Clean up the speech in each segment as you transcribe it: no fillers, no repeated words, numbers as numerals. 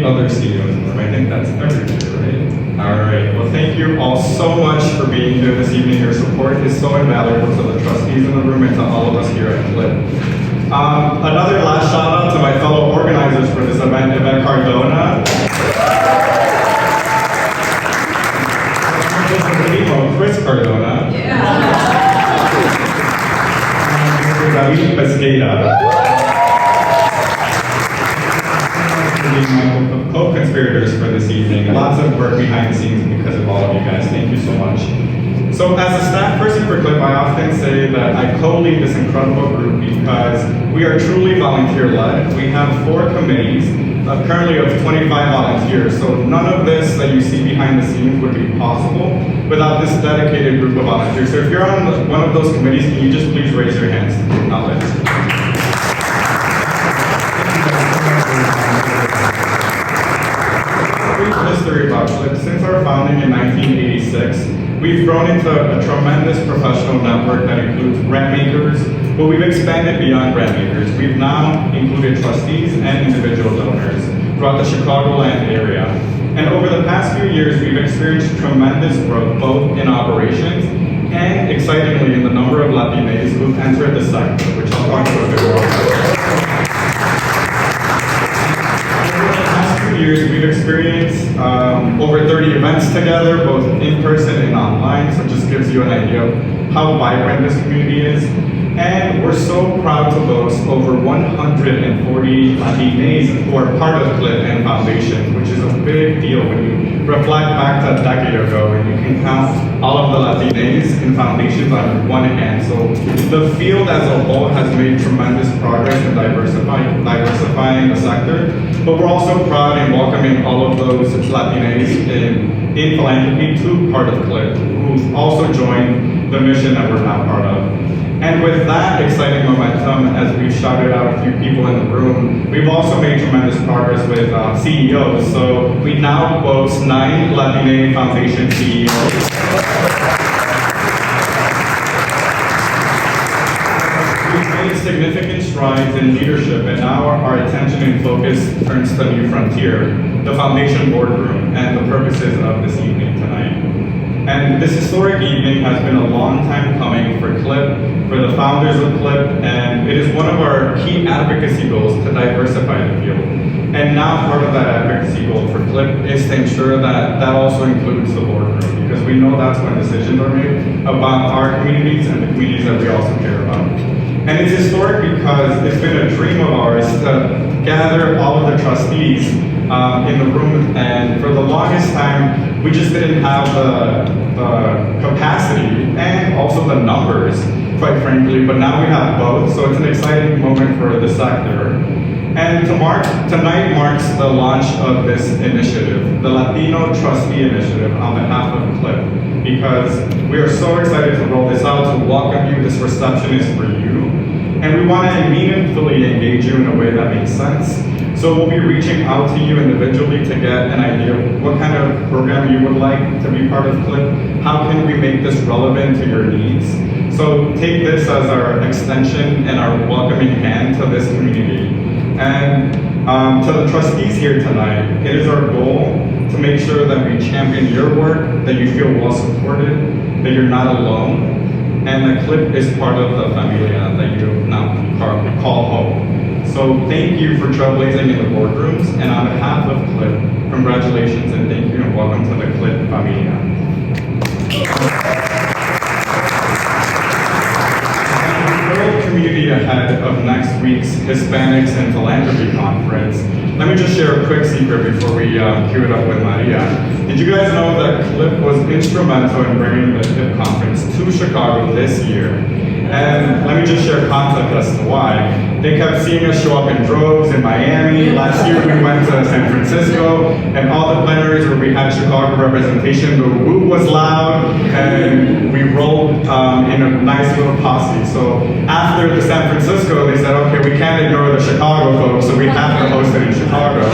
only other CEOs in the room. I think that's everybody, right? All right. Well, thank you all so much for being here this evening. Your support is so invaluable to the trustees in the room and to all of us here at CLIP. Another last shout out to my fellow organizers for this event, Yvette Cardona. Chris Cardona. David Pesqueira. My co-conspirators for this evening. Lots of work behind the scenes because of all of you guys. Thank you so much. So as a staff person for CLIP, I often say that I co-lead this incredible group because we are truly volunteer-led. We have 4 committees, currently of 25 volunteers. So none of this that you see behind the scenes would be possible without this dedicated group of volunteers. So if you're on one of those committees, can you just please raise your hands to be acknowledged? Brief history about CLIP. Since our founding in 1986, we've grown into a tremendous professional network that includes grant makers, but we've expanded beyond grant makers. We've now included trustees and individual donors throughout the Chicagoland area. And over the past few years, we've experienced tremendous growth, both in operations and, excitingly, in the number of Latinas who've entered the sector, which I'll talk about a bit more about. Over the past few years, we've experienced over 30 events together, both in person and online, so it just gives you an idea of how vibrant this community is. And we're so proud to boast over 140 Latinas who are part of CLIP and Foundation, which is a big deal when you reflect back to a decade ago and you can count all of the Latinas in foundations on one hand. So the field as a whole has made tremendous progress in diversifying the sector, but we're also proud in welcoming all of those Latinas in philanthropy to part of CLIP, who also joined the mission that we're now part of. And with that exciting momentum, as we've shouted out a few people in the room, we've also made tremendous progress with CEOs. So we now boast 9 Latina Foundation CEOs. We've made significant strides in leadership, and now our attention and focus turns to a new frontier, the Foundation boardroom, and the purposes of this evening tonight. And this historic evening has been a long time coming for CLIP, for the founders of CLIP, and it is one of our key advocacy goals to diversify the field. And now part of that advocacy goal for CLIP is to ensure that that also includes the boardroom, because we know that's when decisions are made about our communities and the communities that we also care about. And it's historic because it's been a dream of ours to gather all of the trustees in the room, and for the longest time, we just didn't have the capacity and also the numbers, quite frankly, but now we have both, so it's an exciting moment for the sector. And tonight marks the launch of this initiative, the Latine Trustee Initiative, on behalf of CLIP, because we are so excited to roll this out, to welcome you. This reception is for you, and we want to meaningfully engage you in a way that makes sense. So we'll be reaching out to you individually to get an idea of what kind of program you would like to be part of CLIP. How can we make this relevant to your needs? So take this as our extension and our welcoming hand to this community. And to the trustees here tonight, it is our goal to make sure that we champion your work, that you feel well supported, that you're not alone, and that CLIP is part of the familia that you now call home. So thank you for trailblazing in the boardrooms, and on behalf of CLIP, congratulations and thank you and welcome to the CLIP familia. Community ahead of next week's Hispanics and Philanthropy Conference, let me just share a quick secret before we cue it up with Maria. Did you guys know that CLIP was instrumental in bringing the HIP conference to Chicago this year? And let me just share context as to why. They kept seeing us show up in droves in Miami. Last year we went to San Francisco, and all the plenaries where we had Chicago representation, the woo was loud, and we rolled in a nice little posse. So after the San Francisco, they said, okay, we can't ignore the Chicago folks, so we have to host it in Chicago.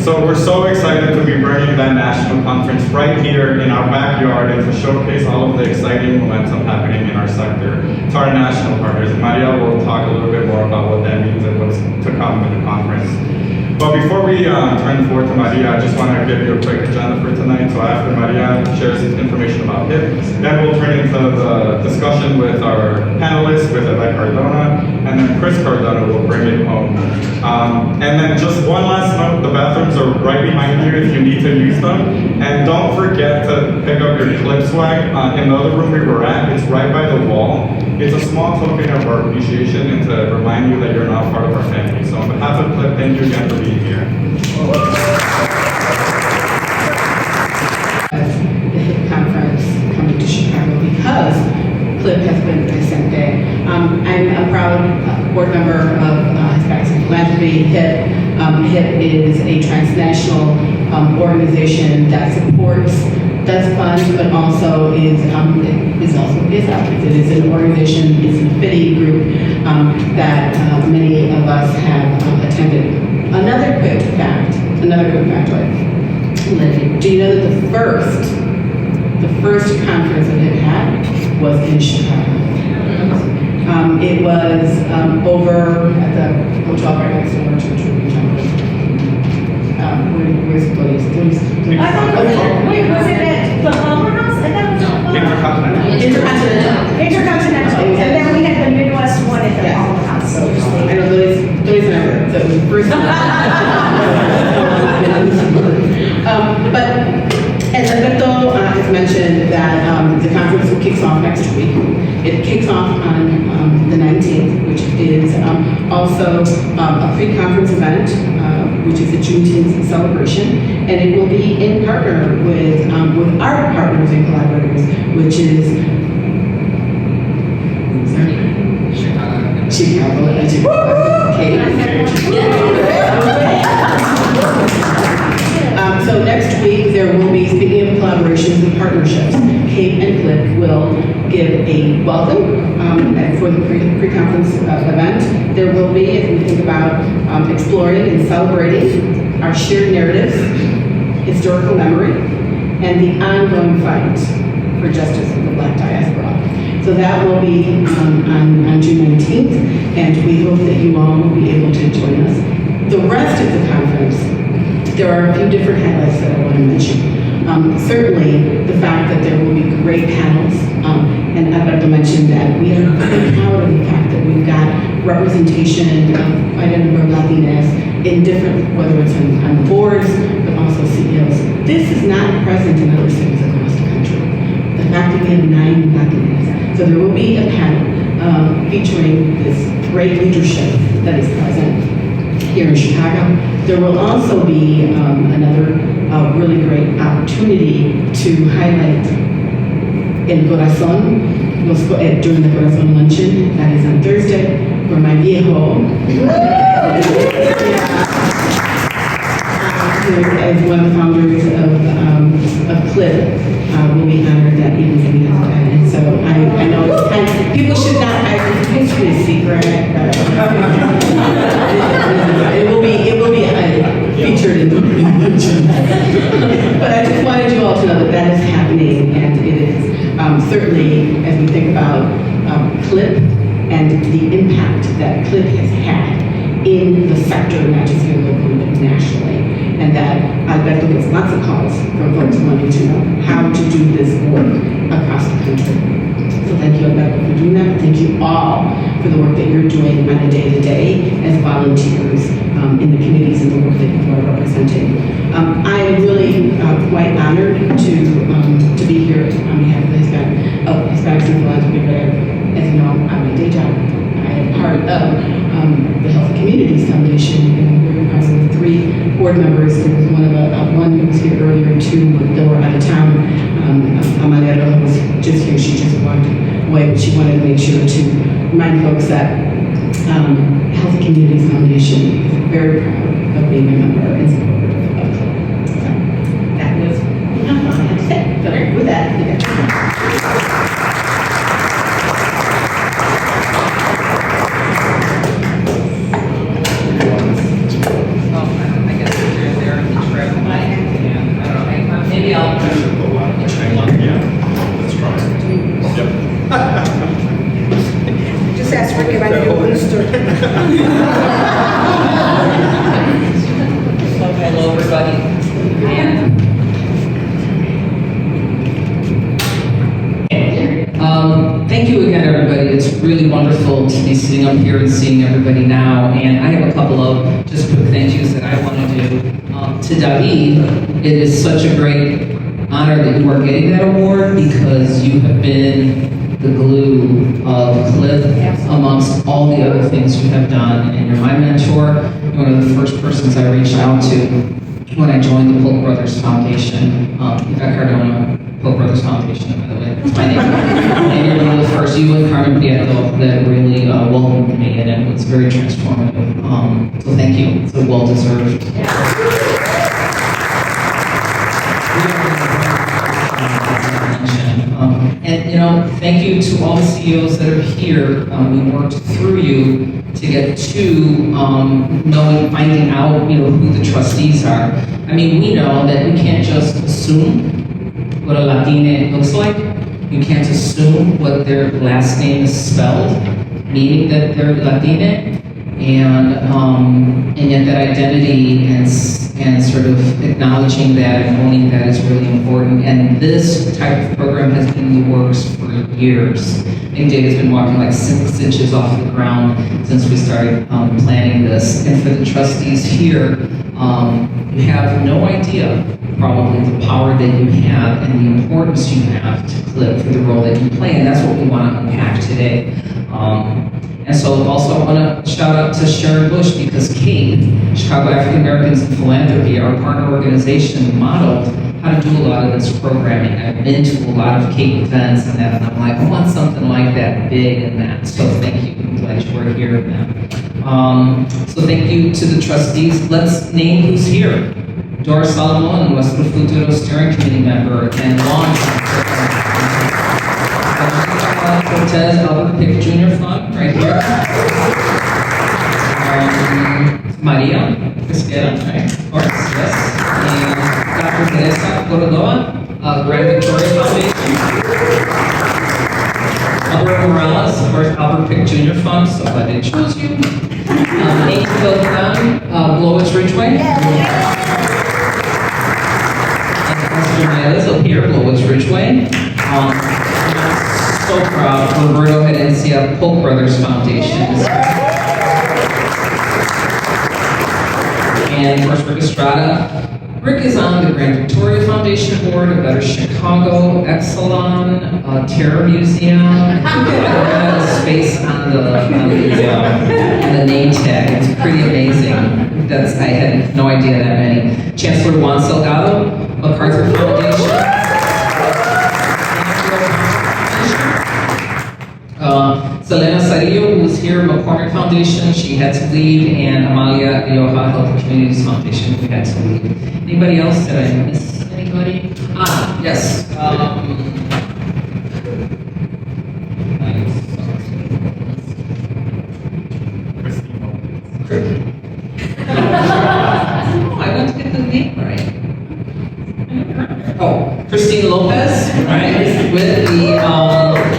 So we're so excited to be bringing that national conference right here in our backyard and to showcase all of the exciting momentum happening in our sector to our national partners. And Maria will talk a little bit more about what that means and what's to come with the conference. But before we turn the floor to Maria, I just want to give you a quick agenda for tonight. So after Maria shares information about HIP, then we'll turn into the discussion with our panelists, with Yvette Cardona, and then Chris Cardona will bring it home. And then just one last note, the bathrooms are right behind you if you need to use them. And don't forget to pick up your CLIP swag. In the other room we were at, it's right by the wall. It's a small token of our appreciation and to remind you that you're now part of our family. So on behalf of CLIP, thank you again for being here. The HIP conference coming to Chicago because CLIP has been presented. I'm a proud board member of Hispanics in Philanthropy. HIP is a transnational organization that supports, does fund, but also is advocacy. It is an organization, it's an affinity group that many of us have attended. Another quick factoid. Do you know that the first conference that it had was in Chicago? It was over at the hotel right next door to Truby Temple. Where's Blades? I thought it was was it at the Opera House? I thought it was Intercontinental. And then we had the Midwest one at the Opera House. I know Blades never. So it was the first one. But as Alberto has mentioned that the conference kicks off next week. It kicks off on the 19th, which is also a pre-conference event, which is a Juneteenth celebration, and it will be in partner with our partners and collaborators, which is Chicago. Okay. So next week there will be, speaking of collaborations and partnerships, CAPE and CLIP will give a welcome for the pre-conference event. There will be, as we think about exploring and celebrating our shared narratives, historical memory, and the ongoing fight for justice in the Black diaspora. So that will be on June 19th, and we hope that you all will be able to join us. The rest of the conference, there are a few different highlights that I want to mention. Certainly, the fact that there will be great panels, and Alberto mentioned that we are very proud of the fact that we've got representation of quite a number of Latinas in different, whether it's on boards, but also CEOs. This is not present in other cities across the country. The fact that we have 9 Latinas. So there will be a panel featuring this great leadership that is present here in Chicago. There will also be another really great opportunity to highlight El Corazon during the Corazon Luncheon. That is on Thursday, where my viejo, as one of the founders of CLIP, will be honored that evening. And so I know it's kind of, people should not, it's a secret. It will be featured in the but I just wanted you all to know that that is happening, and it is certainly, as we think about CLIP and the impact that CLIP has had in the sector, not just here locally, but nationally. And that Alberto gets lots of calls from folks wanting to know how to do this work across the country. So thank you, Alberto, for doing that. Thank you all for the work that you're doing on a day-to-day as volunteers in the communities and the work that you are representing. I am really quite honored to be here on behalf of the Hispanics in Philanthropy, but as you know, on my day job, I am part of the Health and Communities Foundation, and we're part of 3 board members. There was one who was here earlier, 2 that were out of town. Amadero was just here, she just walked away, but she wanted to make sure to remind folks that Health and Communities Foundation is very proud of being a member and supporter of CLIP. So that was all I had to say. But with that, maybe I'll. Yeah, let's try it. Yep. Just ask Rick if I can go booster. really wonderful to be sitting up here and seeing everybody now. And I have a couple of just quick thank yous that I want to do. To David, it is such a great honor that you are getting that award because you have been the glue of CLIP amongst all the other things you have done. And you're my mentor. You're one of the first persons I reached out to when I joined the Polk Brothers Foundation. Rebecca Cardona, Polk Brothers Foundation, by the way, that's my name. And you're one of the first, you and Carmen Prieto, that really welcomed me, and it was very transformative. So thank you. It's well deserved. And thank you to all the CEOs that are here. We worked through you to get to finding out, who the trustees are. I mean, we know that you can't just assume what a Latine looks like. You can't assume what their last name is spelled, meaning that they're Latine, and yet that identity and sort of acknowledging that and owning that is really important. And this type of program has been in the works for years. I think David's been walking like 6 inches off the ground since we started planning this. And for the trustees here, you have no idea probably the power that you have and the importance you have to CLIP for the role that you play, and that's what we want to unpack today. And so also I want to shout out to Sharon Bush because CAPE, Chicago African Americans in Philanthropy, our partner organization, modeled how to do a lot of this programming. I've been to a lot of CAPE events and that, and I'm like, I want something like that, big and that. So thank you. I'm glad you were here and that. So thank you to the trustees. Let's name who's here. Doris Solomon, Westwood Futuro Steering Committee member, and Cortez Albert Pick Jr. Fund, right here. Maria Pesquera, right? Of course, yes. And Dr. Teresa Cordova, Grand Victoria Foundation. Albert Morales, of course, Albert Pick Jr. Fund, so glad they chose you. Amy Philippan, Blowitz Ridgeway. And Esther Nieves, here, Blowitz Ridgeway. So proud, Roberto Herencia, Polk Brothers Foundation. And of course, Rick Estrada. Rick is on the Grand Victoria Foundation Board, A Better Chicago, Exelon, Terror Museum. A space on the name tag. It's pretty amazing. I had no idea that many. Chancellor Juan Salgado, MacArthur Foundation. Selena Sarillo, who was here, McCormick Foundation, she had to leave, and Amalia Rioja, Health and Communities Foundation, who had to leave. Anybody else? Did I miss anybody? Yes. I want to get the name right. Christine Lopez, right, with the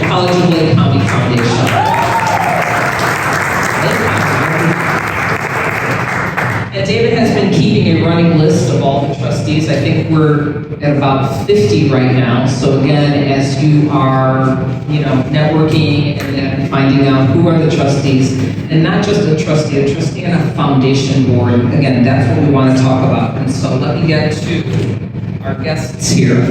College of Lake County Foundation. And David has been keeping a running list of all the trustees. I think we're at about 50 right now. So again, as you are, networking and finding out who are the trustees, and not just a trustee on a foundation board. Again, that's what we want to talk about. And so let me get to our guests here.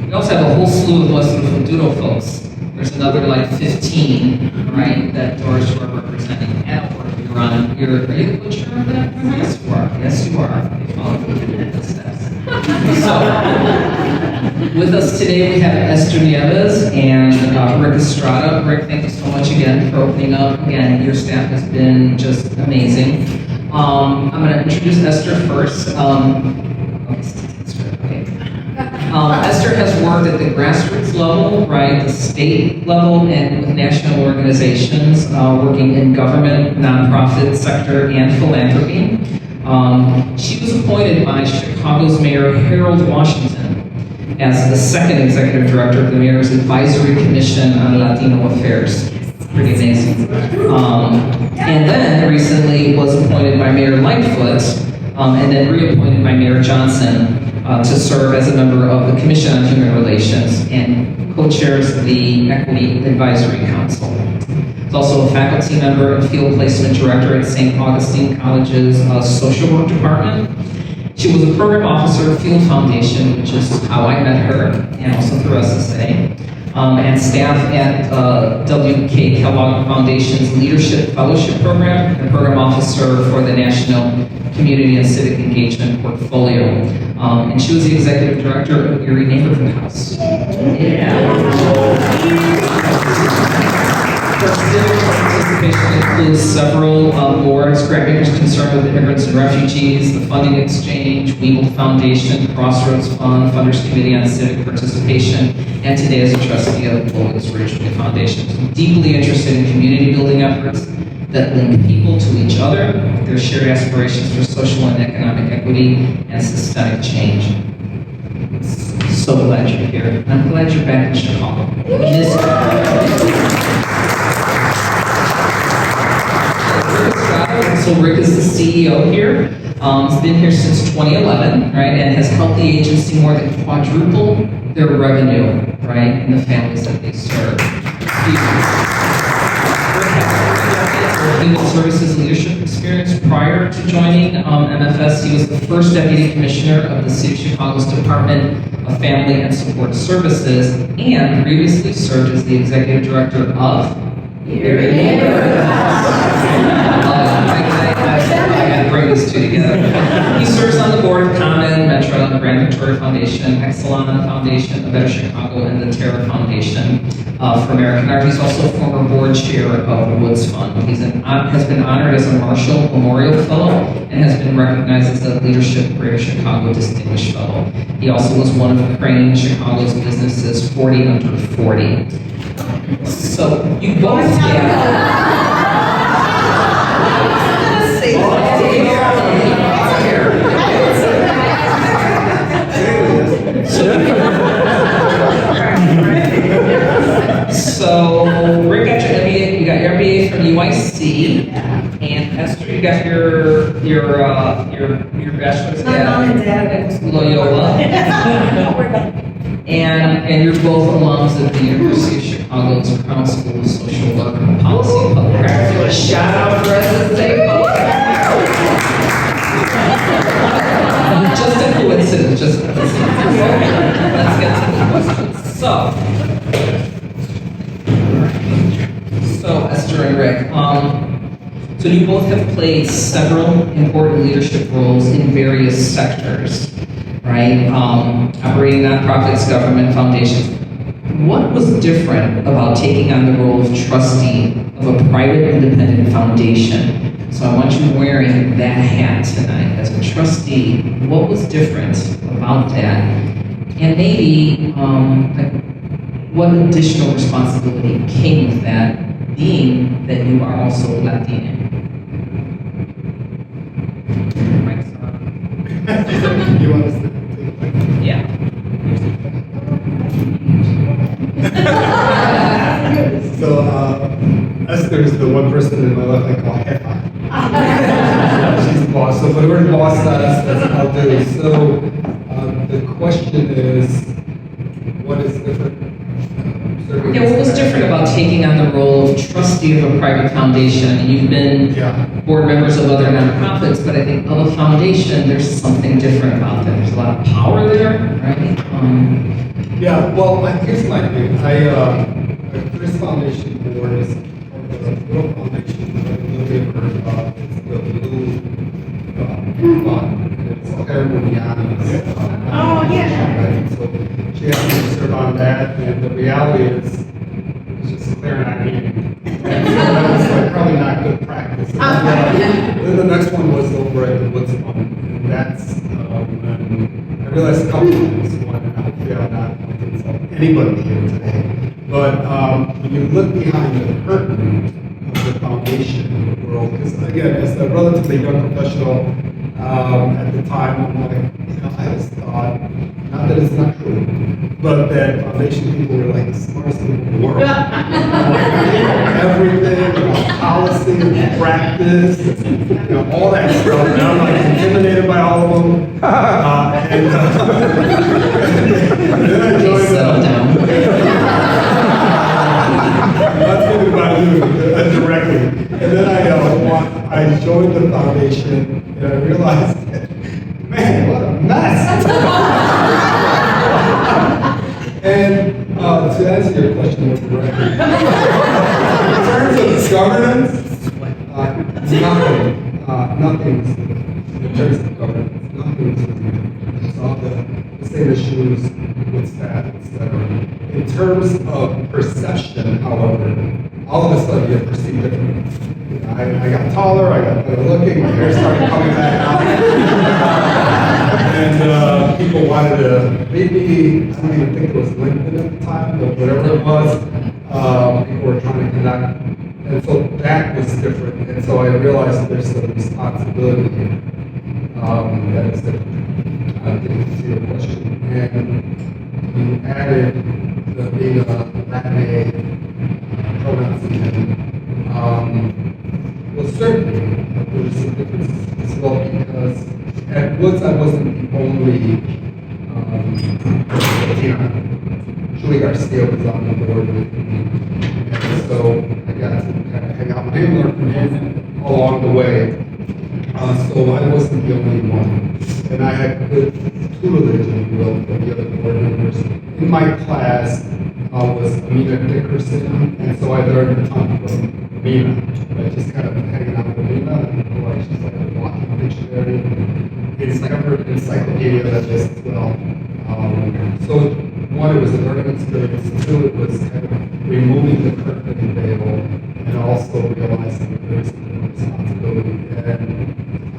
We also have a whole slew of Westwood Futuro folks. There's another like 15, right, that Doris you are representing. And you're on, are you the butcher of that? Yes, you are. Yes, you are. They follow the steps. So, with us today we have Esther Nieves and Rick Estrada. Rick, thank you so much again for opening up. Again, your staff has been just amazing. I'm going to introduce Esther first. Esther has worked at the grassroots level, right, the state level, and with national organizations, working in government, nonprofit sector, and philanthropy. She was appointed by Chicago's Mayor Harold Washington as the second executive director of the Mayor's Advisory Commission on Latino Affairs. Pretty amazing. And then recently was appointed by Mayor Lightfoot, and then reappointed by Mayor Johnson to serve as a member of the Commission on Human Relations and co-chairs the Equity Advisory Council. He's also a faculty member and field placement director at St. Augustine College's social work department. She was a program officer at Field Foundation, which is how I met her, and also through SSA, and staff at W.K. Kellogg Foundation's Leadership Fellowship Program, and program officer for the National Community and Civic Engagement Portfolio. And she was the executive director of Erie Neighborhood House. Her civic participation includes several boards, grantmakers concerned with immigrants and refugees, the Funding Exchange, Weeble Foundation, Crossroads Fund, Funders Committee on Civic Participation, and today as a trustee of Logan's Ridgeway Foundation. So deeply interested in community building efforts that link people to each other, their shared aspirations for social and economic equity and systemic change. So glad you're here. I'm glad you're back in Chicago. So Rick is the CEO here. He's been here since 2011, right, and has helped the agency more than quadruple their revenue, right, in the families that they serve. Rick has Human Services leadership experience prior to joining MFS. He was the first deputy commissioner of the City of Chicago's Department of Family and Support Services, and previously served as the executive director of Erie Neighborhood House. I gotta bring these two together. He serves on the board of Common, Metro, Grand Victoria Foundation, Exelon Foundation, A Better Chicago, and the Terra Foundation for American Art. He's also former board chair of Woods Fund. He has been honored as a Marshall Memorial Fellow and has been recognized as a Leadership Greater Chicago Distinguished Fellow. He also was one of Crane Chicago's businesses 40 under 40. So you both So Rick got your MBA, you got your MBA from UIC, and Esther, you got your bachelor's at Loyola. And you're both alums of the University of Chicago's Crown School of Social Work and Policy and Public Practice. Shout out for SSA folks. Just a coincidence, just a coincidence. Let's get to the questions. So Esther and Rick, so you both have played several important leadership roles in various sectors, right? Operating nonprofits, government, foundations. What was different about taking on the role of trustee of a private independent foundation? So I want you wearing that hat tonight as a trustee. What was different about that? And maybe what additional responsibility came with that, being that you are also Latine? You want us to take Yeah. So, Esther is the one person in my life I call Hefa. She's the boss. So whatever the boss says, that's what I'll do. So, the question is, what is different? Yeah, what was different about taking on the role of trustee of a private foundation? I mean, you've been board members of other nonprofits, but I think of a foundation, there's something different about that. There's a lot of power there, right? Yeah, well, here's my thing. This foundation board is the Blue Foundation, it's the Blue Fund. It's Hermoniana's. Oh, yeah. Right? So she has to serve on that, and the reality is, it's just clear not eating. So that's like probably not good practice. Then the next one was over at the Woods Fund, and that's, and I realized a couple of things. One, hopefully I'm not going to insult anybody here today, but when you look behind the curtain of the foundation world, because again, as a relatively young professional, at the time, I'm like, I just thought, not that it's not true, but that foundation people were like the smartest people in the world. Everything, policy, practice, all that stuff. And I'm like intimidated by all of them. Then I joined That's what I do directly. And then I joined the foundation and I realized, man, what a mess. And to answer your question more directly, in terms of governance, nothing's in terms of governance, nothing's it's all the same issues with staff, etc. In terms of perception, however, all of a sudden you're perceived differently. You know, I got taller, I got better looking, my hair started coming back out. And people wanted to, maybe, I don't even think it was LinkedIn at the time, but whatever it was, people were trying to connect. And so that was different. And so I realized there's some responsibility here that is different. To your question. And you added the being a Latine pronouns again. Well, certainly there was some differences as well because at Woods I wasn't the only Latino. Julie Garcia was on the board with me. And so I got to kind of hang out with him, learn from him along the way. So I wasn't the only one. And I had good tutelage, if you will, from the other board members. In my class was Amina Dickerson, and so I learned a ton from Amina. I just kind of hanging out with Amina, and like she's like a walking dictionary, encyclopedia that just as well. So one, it was a learning experience. Two, it was kind of removing the curtain veil and also realizing that there's a responsibility. And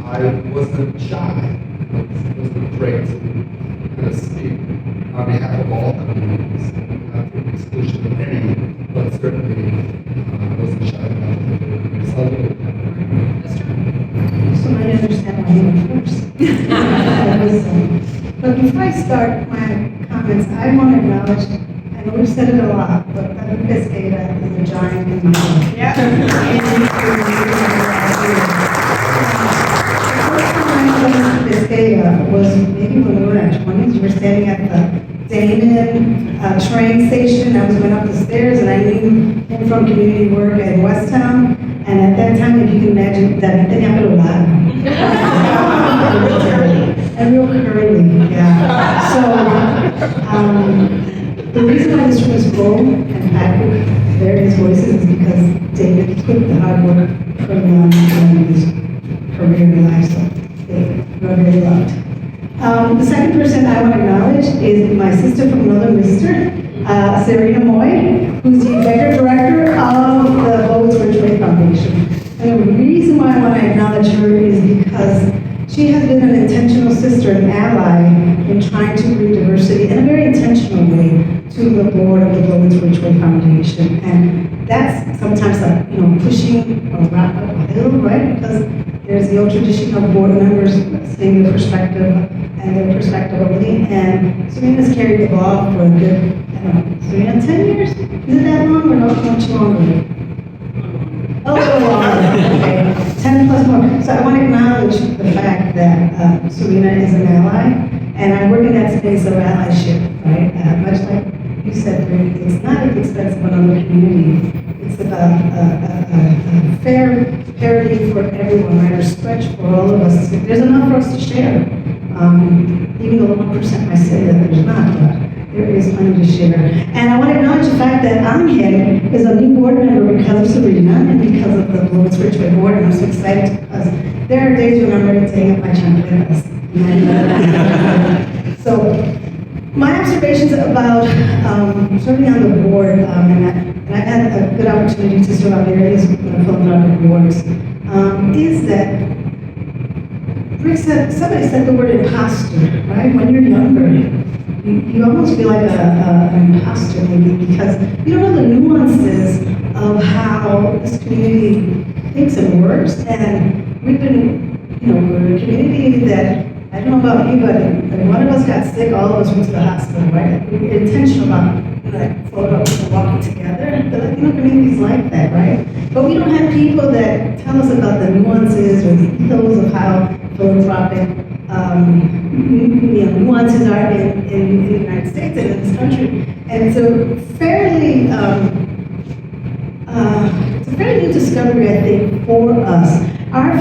I wasn't shy. It wasn't afraid to kind of speak on behalf of all communities, not to the exclusion of any, but certainly I wasn't shy about it. So I'll leave it there. So I understand why you were first. But before I start my comments, I want to acknowledge, I know we've said it a lot, but Piscata is a giant in my life. Piscata was maybe when we were in our 20s. We were standing at the Damon train station. I was going up the stairs and I knew him from community work at Westtown. And at that time, if you can imagine, that thing happened a lot. Real curly. And real curly, yeah. So, the reason why this room is full and packed with various voices is because David took the hard work from his career and life, so they were very loved. The second person I want to acknowledge is my sister from another mister, Serena Moy, who's the executive director of the Lowest Ridgeway Foundation. And the reason why I want to acknowledge her is because she has been an intentional sister and ally in trying to bring diversity in a very intentional way to the board of the Lowest Ridgeway Foundation. And that's sometimes like, pushing a rock up a hill, right? Because there's the old tradition of board members saying their perspective and their perspectivity. And Serena's carried the ball for a good, Serena, 10 years? Is it that long or not much longer? Oh, okay. 10 plus more. So I want to acknowledge the fact that Serena is an ally, and I work in that space of allyship, right? Much like you said, it's not at the expense of another community. It's about a fair parity for everyone, right? Or stretch for all of us. There's enough for us to share. Even though 1% might say that there's not, but there is plenty to share. And I want to acknowledge the fact that Angel is a new board member because of Serena and because of the Lowest Ridgeway board, and I'm so excited because there are days when I'm ready to hang up my champagnes. So, my observations about serving on the board, and I've had a good opportunity to serve on various philanthropic boards, is that somebody said the word imposter, right? When you're younger, you almost feel like an imposter maybe because you don't know the nuances of how this community thinks and works. And we've been, we're a community that, I don't know about you, but when one of us got sick, all of us went to the hospital, right? We were intentional about photos and walking together. The Latino community's like that, right? But we don't have people that tell us about the nuances or the ethos of how philanthropic nuances are in the United States and in this country. And it's a fairly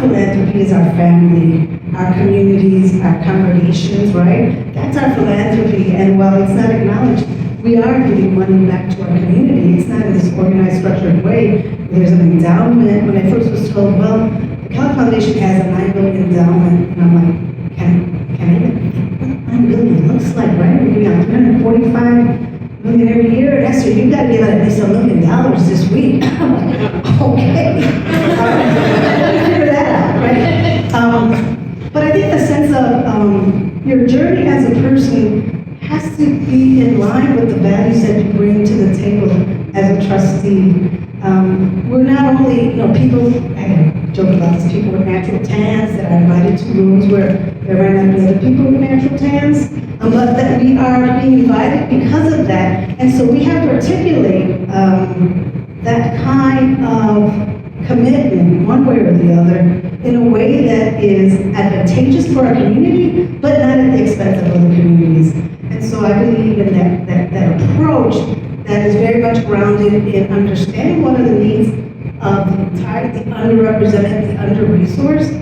philanthropy is our family, our communities, our congregations, right? That's our philanthropy, and while it's not acknowledged, we are giving money back to our community. It's not in this organized, structured way. There's an endowment. When I first was told, well, the CLIP Foundation has a $9 billion endowment, and I'm like, can I even, what $9 billion looks like, right? We're giving out $345 million every year. That's so you got to give out at least $1 million this week. I'm like, okay, figure that out, right? But I think the sense of your journey as a person has to be in line with the values that you bring to the table as a trustee. We're not only, people, I joke about this, people with natural tans that are invited to rooms where there might not be other people with natural tans, but that we are being invited because of that. And so we have to articulate that kind of commitment, one way or the other, in a way that is advantageous for our community, but not at the expense of other communities. And so I believe in that approach that is very much grounded in understanding what are the needs of the entire, the underrepresented, the under-resourced,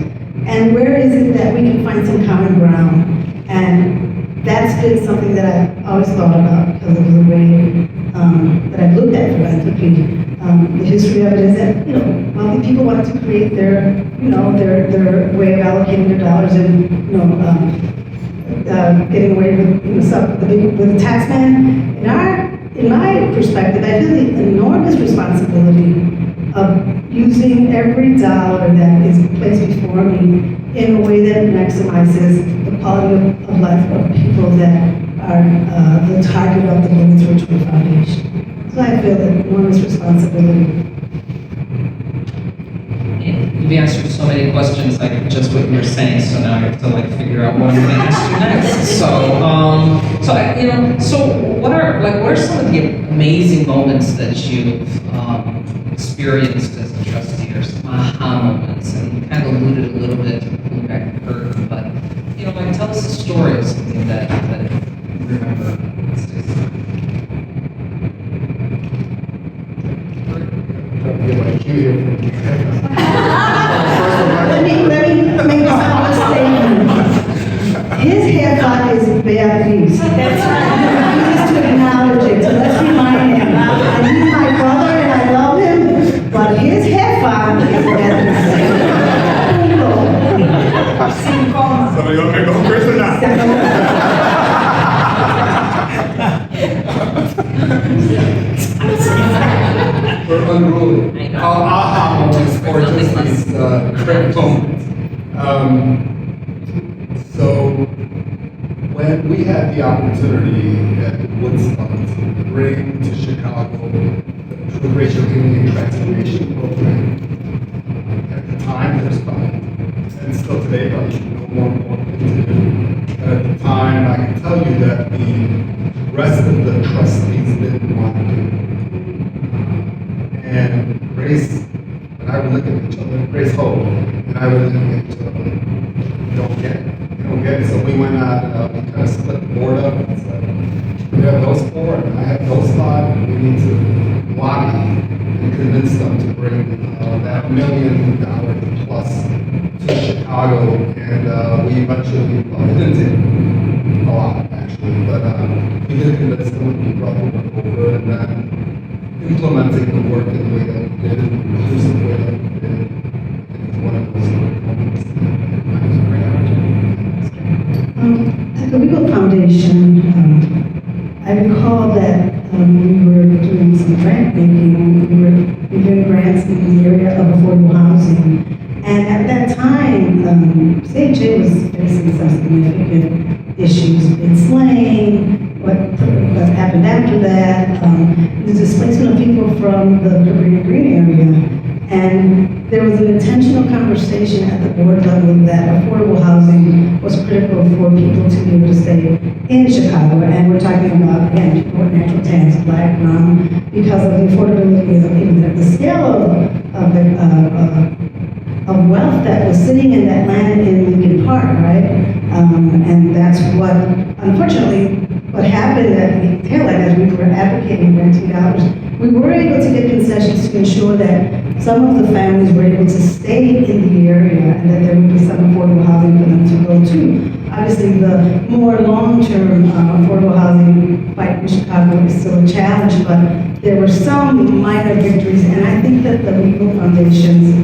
and where is it that we can find some common ground. And that's been something that I've always thought about because of the way that I've looked at philanthropy. The history of it is that, wealthy people want to create their way of allocating their dollars and, getting away with the tax man. In my perspective, I feel the enormous responsibility of using every dollar that is placed before me in a way that maximizes the quality of life of people that are the target of the Latine Trustees Foundation. So I feel the enormous responsibility. You've answered so many questions, like just what you're saying. So now I have to figure out what I'm going to ask you next. So what are some of the amazing moments that you've experienced as a trustee, or some aha moments? And you kind of alluded a little bit to pulling back the curtain, but tell us a story of something that you remember. Let me make a statement. His haircut is Beatriz. That's right. He needs to acknowledge it. So let's remind him. And he's my brother and I love him, but his haircut is Beatriz. Somebody okay, go first or not? We're unruly. Aha moments or just these great moments. So when we had the opportunity at Woodstock to bring to Chicago the Racial Community Transformation Program, at the time there's probably, and still today probably should know more important to do. At the time, I can tell you that the rest of the trustees didn't want to do it. And Grace and I were looking at each other, Grace Hope and I were looking at each other, you don't get it. So we went out and we kind of split the board up and said, we have those four and I have those five, and we need to lobby and convince them to bring that $1 million plus to Chicago. And we eventually, it didn't take a lot actually, but we did convince them and we brought the work over, and then implementing the work in the way that we did, inclusive way that we did, I think is one of those moments that was a great opportunity. At the Legal Foundation, I recall that we were doing some grant making. We were doing grants in the area of affordable housing. And at that time, CHA was facing some significant issues in slaying, what happened after that, the displacement of people from the Caribbean Green area. And there was an intentional conversation at the board level that affordable housing was critical for people to be able to stay in Chicago. And we're talking about, again, people with natural tans, black, brown, because of the affordability of even the scale of wealth that was sitting in that land in Lincoln Park, right? And that's what, unfortunately, what happened at the tail end as we were advocating renting dollars, we were able to get concessions to ensure that some of the families were able to stay in the area and that there would be some affordable housing for them to go to. Obviously, the more long-term affordable housing fight in Chicago is still a challenge, but there were some minor victories, and I think that the Legal Foundation's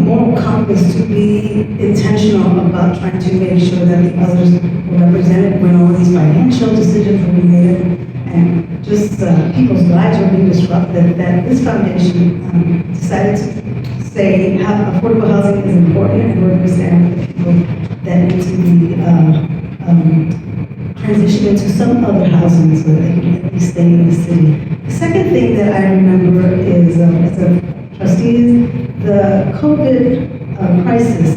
moral compass to be intentional about trying to make sure that the others were represented when all these financial decisions were being made, and just people's lives were being disrupted, that this foundation decided to say how affordable housing is important, and we're going to stand with the people that need to be transition into some other housing so that they can at least stay in the city. The second thing that I remember is, as a trustee, the COVID crisis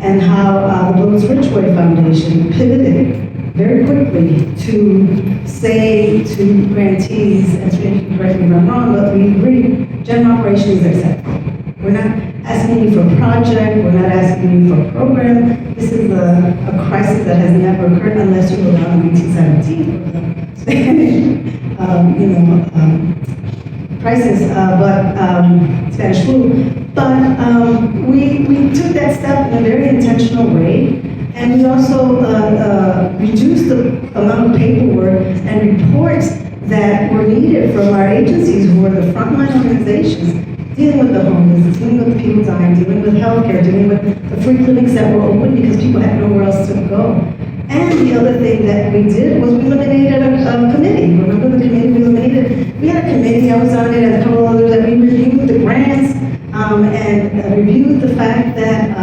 and how the Lowe's Ridgeway Foundation pivoted very quickly to say to grantees, and Sri, correct me if I'm wrong, but we agree, general operations is acceptable. We're not asking you for a project, we're not asking you for a program. This is a crisis that has never occurred unless you go down in 1917 for the Spanish, crisis, Spanish flu. But we took that step in a very intentional way, and we also reduced the amount of paperwork and reports that were needed from our agencies, who were the frontline organizations, dealing with the homeless, dealing with the people dying, dealing with healthcare, dealing with the free clinics that were open because people had nowhere else to go. And the other thing that we did was we eliminated a committee. Remember the committee we eliminated? We had a committee, I was on it, and a couple of others, that we reviewed the grants and reviewed the fact that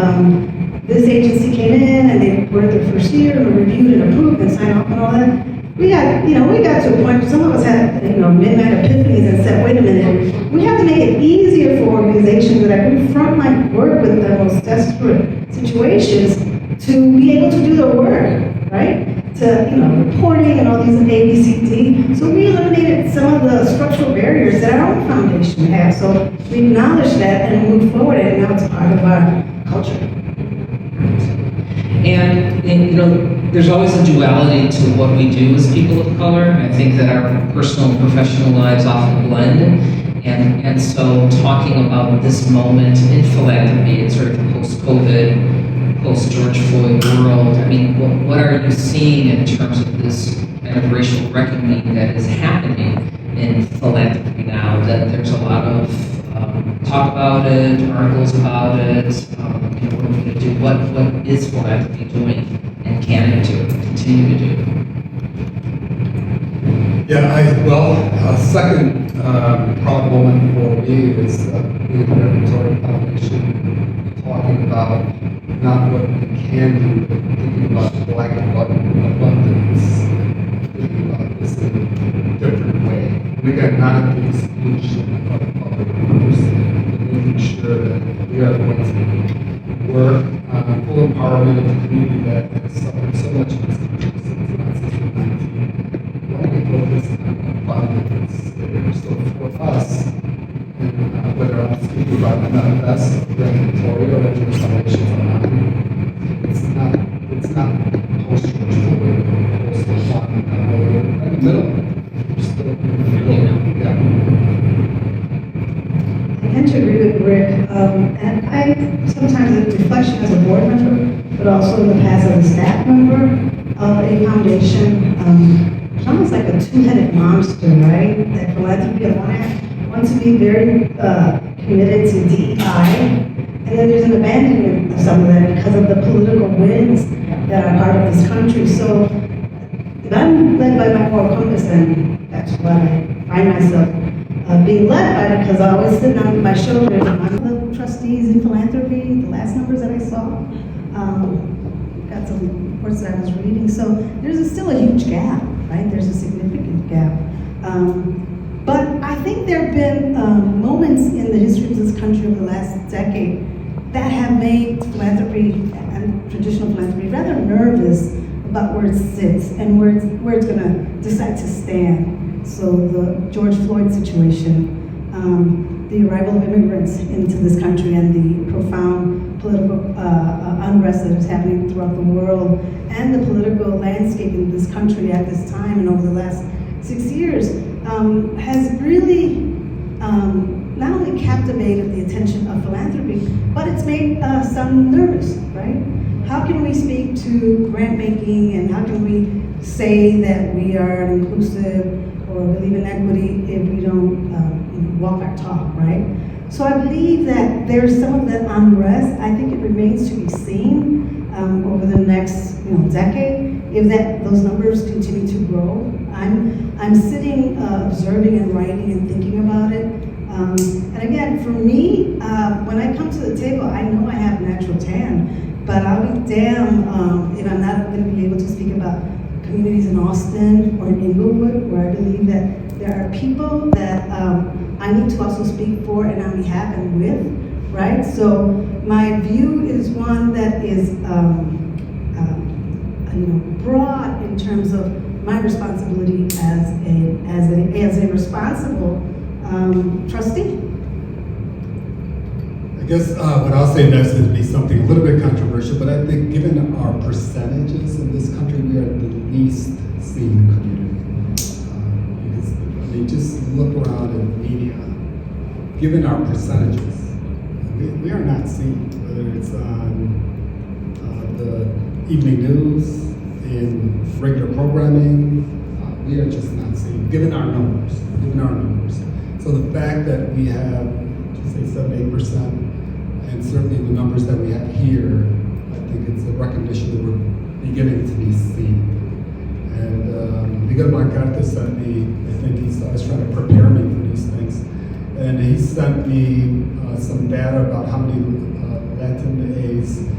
this agency came in and they were their first year and reviewed and approved and signed off and all that. We got to a point where some of us had, midnight epiphanies and said, wait a minute, we have to make it easier for organizations that are in frontline work with the most desperate situations to be able to do their work, right? To, reporting and all these ABCD. So we eliminated some of the structural barriers that our own foundation has. So we acknowledged that and moved forward, and now it's part of our culture. And there's always a duality to what we do as people of color. I think that our personal and professional lives often blend. And so talking about this moment in philanthropy, in sort of post-COVID, post-George Floyd world, I mean, what are you seeing in terms of this kind of racial reckoning that is happening in philanthropy now? That there's a lot of talk about it, articles about it, what are we going to do? What is philanthropy doing, and can it do, continue to do? Yeah, second proud moment for me is the Philanthropy Foundation talking about not what we can do, but thinking about black abundance, thinking about this in a different way. We got not the exclusion of other groups, making sure that we are going to work on full empowerment of the community that has suffered so much in this country since 1919. We're only focused on abundance. So for us, and whether I'm speaking about the manifest of regulatory or legislation or not, it's not post-George Floyd or post-Latine, we're in the middle. We're still in the middle. Yeah. I tend to agree with Rick, and I sometimes, in reflection as a board member, but also in the past as a staff member of a foundation, it's almost like a two-headed monster, right? That philanthropy on one hand wants to be very committed to DEI, and then there's an abandonment of some of that because of the political winds that are part of this country. So if I'm led by my moral compass, then that's what I find myself being led by, because I always sit on my shoulders. I'm the trustees in philanthropy, the last numbers that I saw, got some reports that I was reading. So there's still a huge gap, right? There's a significant gap. But I think there have been moments in the history of this country over the last decade that have made philanthropy and traditional philanthropy rather nervous about where it sits and where it's going to decide to stand. So the George Floyd situation, the arrival of immigrants into this country, and the profound political unrest that is happening throughout the world, and the political landscape in this country at this time and over the last 6 years, has really not only captivated the attention of philanthropy, but that's made some nervous, right? How can we speak to grant making, and how can we say that we are inclusive or believe in equity if we don't walk our talk, right? So I believe that there's some of that unrest. I think it remains to be seen over the next decade if those numbers continue to grow. I'm sitting observing and writing and thinking about it. And again, for me, when I come to the table, I know I have natural tan, but I'll be damned if I'm not going to be able to speak about communities in Austin or in Inglewood, where I believe that there are people that I need to also speak for and on behalf and with, right? So my view is one that is broad in terms of my responsibility as a responsible trustee. I guess what I'll say next is be something a little bit controversial, but I think given our percentages in this country, we are the least seen community. Because, I mean, just look around in the media, given our percentages, we are not seen, whether it's on the evening news, in regular programming, we are just not seen, given our numbers. So the fact that we have, say 7-8%, and certainly the numbers that we have here, I think it's a recognition that we're beginning to be seen. And Miguel Marcarte sent me, I think he's always trying to prepare me for these things, and he sent me some data about how many Latinas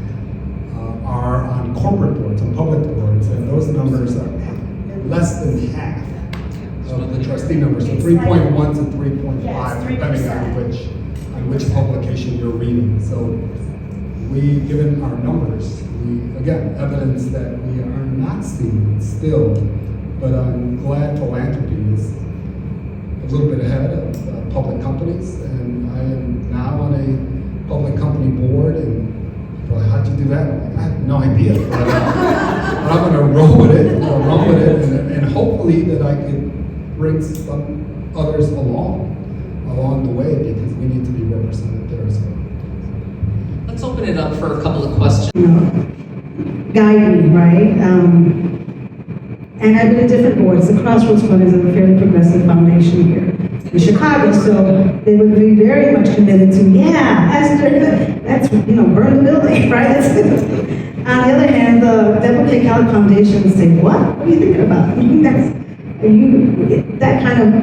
are on corporate boards, on public boards, and those numbers are less than half of the trustee numbers, so 3.1 to 3.5, depending on which publication you're reading. So we, given our numbers, again, evidence that we are not seen still, but I'm glad Philanthropy is a little bit ahead of public companies, and I am now on a public company board, and well, how'd you do that? I have no idea, but I'm going to roll with it, run with it, and hopefully that I could bring some others along the way, because we need to be represented there as well. Let's open it up for a couple of questions. Guide me, right? And I've been at different boards. The Crossroads Fund is a fairly progressive foundation here in Chicago, so they would be very much committed to, that's burn the building, right? On the other hand, the Devil K. Cowley Foundation would say, what are you thinking about?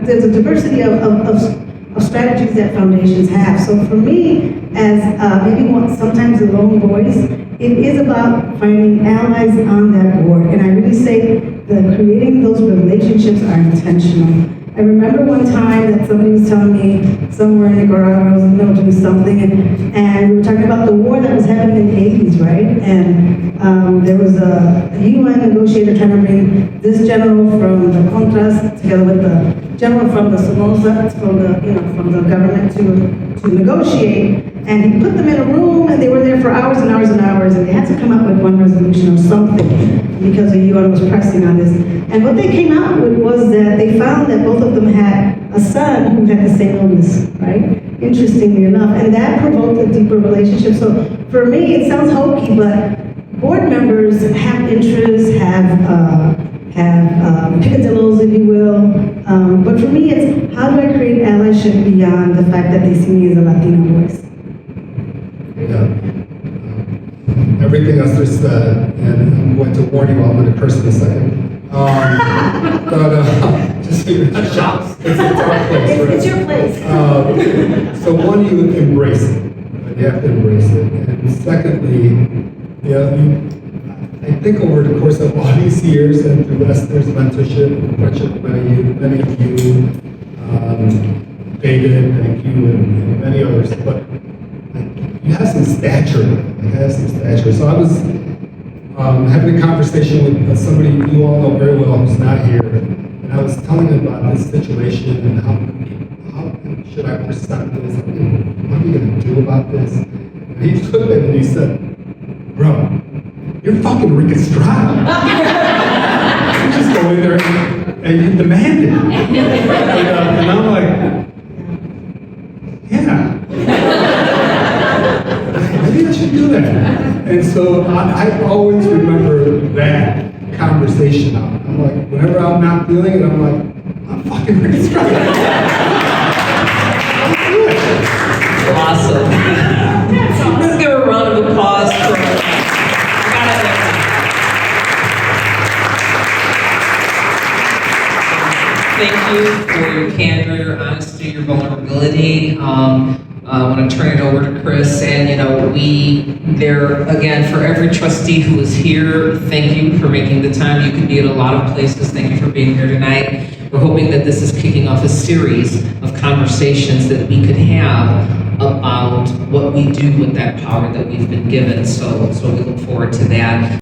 There's a diversity of strategies that foundations have. So for me, as sometimes a lone voice, it is about finding allies on that board. And I really say that creating those relationships are intentional. I remember one time that somebody was telling me somewhere in Nicaragua, I was in the middle doing something, and we were talking about the war that was happening in the 80s, right? And there was a UN negotiator trying to bring this general from the Contras together with the general from the Somoza, from the government to negotiate. And he put them in a room, and they were there for hours and hours and hours, and they had to come up with one resolution or something because the UN was pressing on this. And what they came out with was that they found that both of them had a son who had the same illness, right? Interestingly enough, and that provoked a deeper relationship. So for me, it sounds hokey, but board members have interests, have peccadillos, if you will. But for me, it's how do I create allyship beyond the fact that they see me as a Latina voice? Yeah. Everything else is said, and I'm going to warn you, I'm going to curse in a second. Just you're not shocked. It's our place, right? It's your place. So one, you embrace it. You have to embrace it. And secondly, I think over the course of all these years and through Esther's mentorship, many of you, David, thank you, and many others, but you have some stature. So I was having a conversation with somebody you all know very well who's not here, and I was telling him about this situation and how should I present this? What are you going to do about this? And he looked at me and he said, bro, you're fucking Rick Estrada. You just go in there and you demand it. And I'm like, yeah. do that? And so I always remember that conversation. I'm like, whenever I'm not feeling it, I'm like, I'm fucking ready to try that. Awesome. Let's give a round of applause for Thank you for your candor, your honesty, your vulnerability. I want to turn it over to Chris, and again, for every trustee who is here, thank you for making the time. You could be at a lot of places. Thank you for being here tonight. We're hoping that this is kicking off a series of conversations that we could have about what we do with that power that we've been given. So we look forward to that.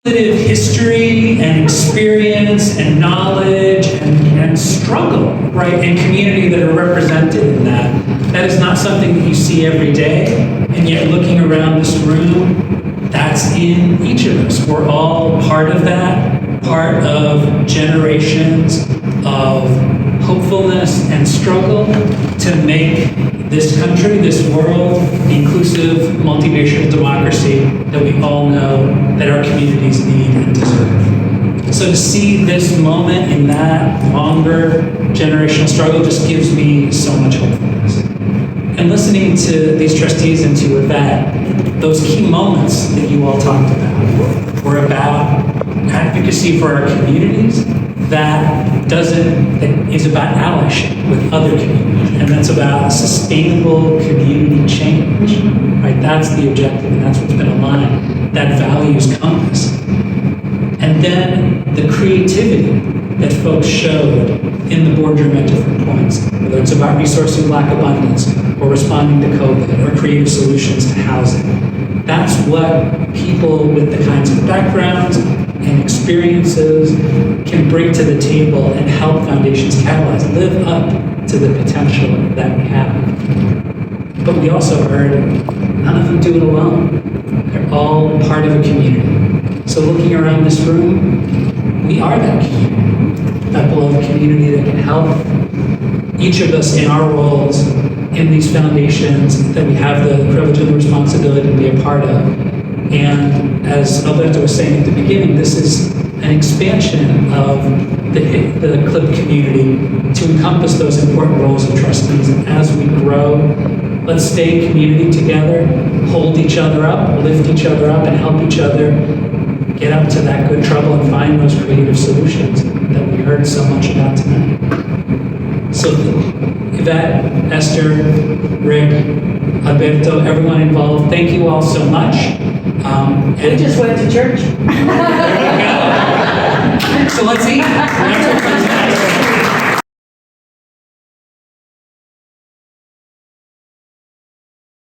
History and experience and knowledge and struggle, right, and community that are represented in that. That is not something that you see every day, and yet looking around this room, that's in each of us. We're all part of that, part of generations of hopefulness and struggle to make this country, this world, inclusive, multiracial democracy that we all know that our communities need and deserve. So to see this moment in that longer generational struggle just gives me so much hopefulness. And listening to these trustees and to Yvette, those key moments that you all talked about were about advocacy for our communities that is about allyship with other communities, and that's about sustainable community change, right? That's the objective, and that's what's been aligned, that values compass. And then the creativity that folks showed in the boardroom at different points, whether it's about resourcing Black abundance, or responding to COVID, or creative solutions to housing. That's what people with the kinds of backgrounds and experiences can bring to the table and help foundations catalyze, live up to the potential that we have. But we also heard none of them do it alone. They're all part of a community. So looking around this room, we are that community, that beloved community that can help each of us in our roles in these foundations that we have the privilege and the responsibility to be a part of. And as Alberto was saying at the beginning, this is an expansion of the CLIP community to encompass those important roles of trustees. And as we grow, let's stay in community together, hold each other up, lift each other up, and help each other get up to that good trouble and find those creative solutions that we heard so much about tonight. So Yvette, Esther, Rick, Alberto, everyone involved, thank you all so much. We just went to church. So let's eat.